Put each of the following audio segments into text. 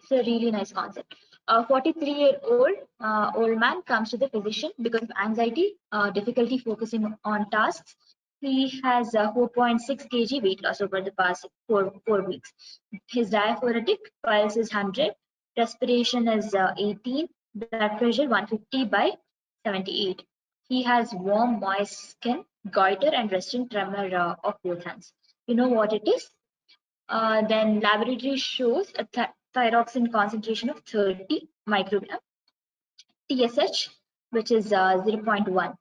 It's a really nice concept. A 43-year-old old man comes to the physician because of anxiety, difficulty focusing on tasks. He has 4.6 kg weight loss over the past four weeks. His diaphoretic pulse is 100, respiration is 18, blood pressure 150 by 78. He has warm, moist skin, goiter, and resting tremor of both hands. You know what it is? Then laboratory shows a thyroxine concentration of 30 microgram, TSH, which is 0.1.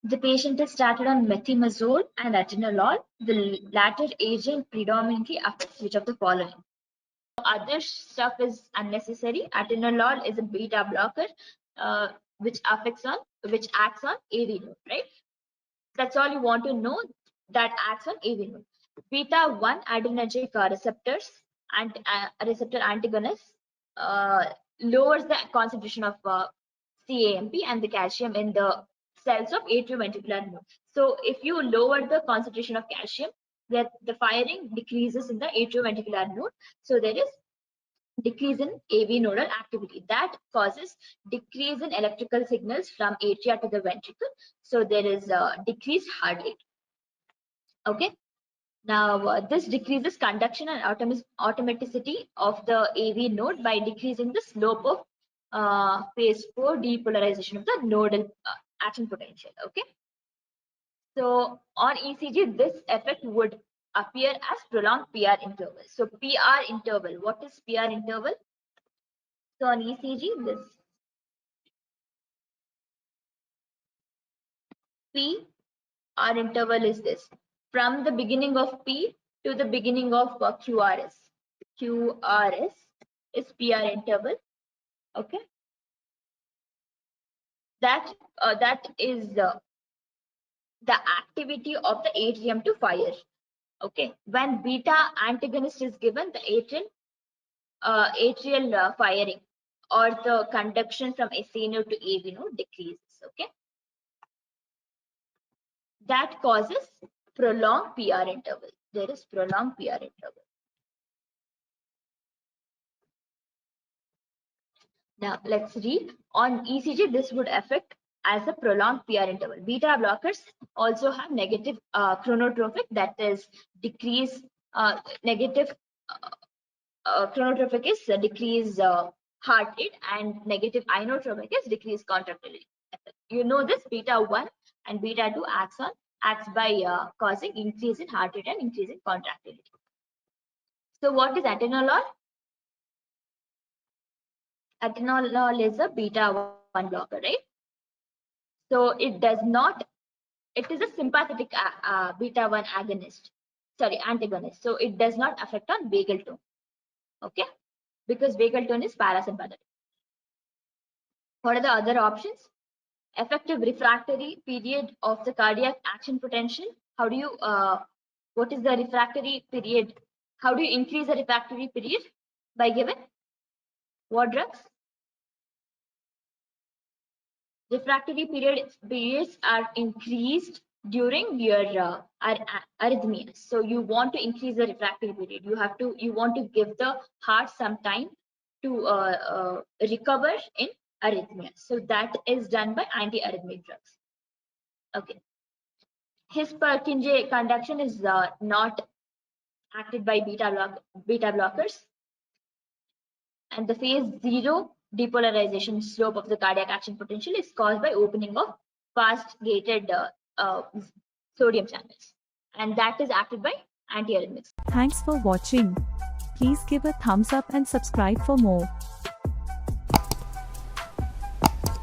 The patient is started on methimazole and atenolol. The latter agent predominantly affects which of the following? Other stuff is unnecessary. Atenolol is a beta blocker, which acts on AV node, right? That's all you want to know, that acts on AV node. Beta 1 adrenergic receptors and receptor antagonists lowers the concentration of CAMP and the calcium in the cells of atrioventricular node. So if you lower the concentration of calcium, that the firing decreases in the atrioventricular node. So there is decrease in AV nodal activity that causes decrease in electrical signals from atria to the ventricle. So there is a decreased heart rate. Okay. Now this decreases conduction and automaticity of the AV node by decreasing the slope of phase 4 depolarization of the nodal action potential. Okay. So on ECG, this effect would appear as prolonged PR interval. So PR interval, what is PR interval? So on ECG, this PR interval is this. From the beginning of P to the beginning of QRS. QRS is PR interval. Okay. That is the activity of the atrium to fire. Okay. When beta antagonist is given, the atrial firing or the conduction from SA node to AV node decreases. Okay. That causes prolonged PR interval. There is prolonged PR interval. Now let's read. On ECG, this would affect as a prolonged PR interval. Beta blockers also have negative chronotropic, that is decrease negative chronotropic is decrease heart rate, and negative inotropic is decrease contractility. You know this, beta 1 and beta 2 acts by causing increase in heart rate and increase in contractility. So what is atenolol? Atenolol is a beta 1 blocker, right? So it does not, it is a sympathetic beta 1 antagonist. So it does not affect on vagal tone. Okay, because vagal tone is parasympathetic. What are the other options? Effective refractory period of the cardiac action potential. How do you, what is the refractory period? How do you increase the refractory period? By giving what drugs? Refractory periods are increased during your arrhythmias. So you want to increase the refractory period. You want to give the heart some time to recover in arrhythmia. So that is done by anti-arrhythmic drugs. Okay. His Purkinje conduction is not acted by beta blockers, and the phase 0 depolarization slope of the cardiac action potential is caused by opening of fast gated sodium channels, and that is acted by antiarrhythmics. Thanks for watching. Please give a thumbs up and subscribe for more.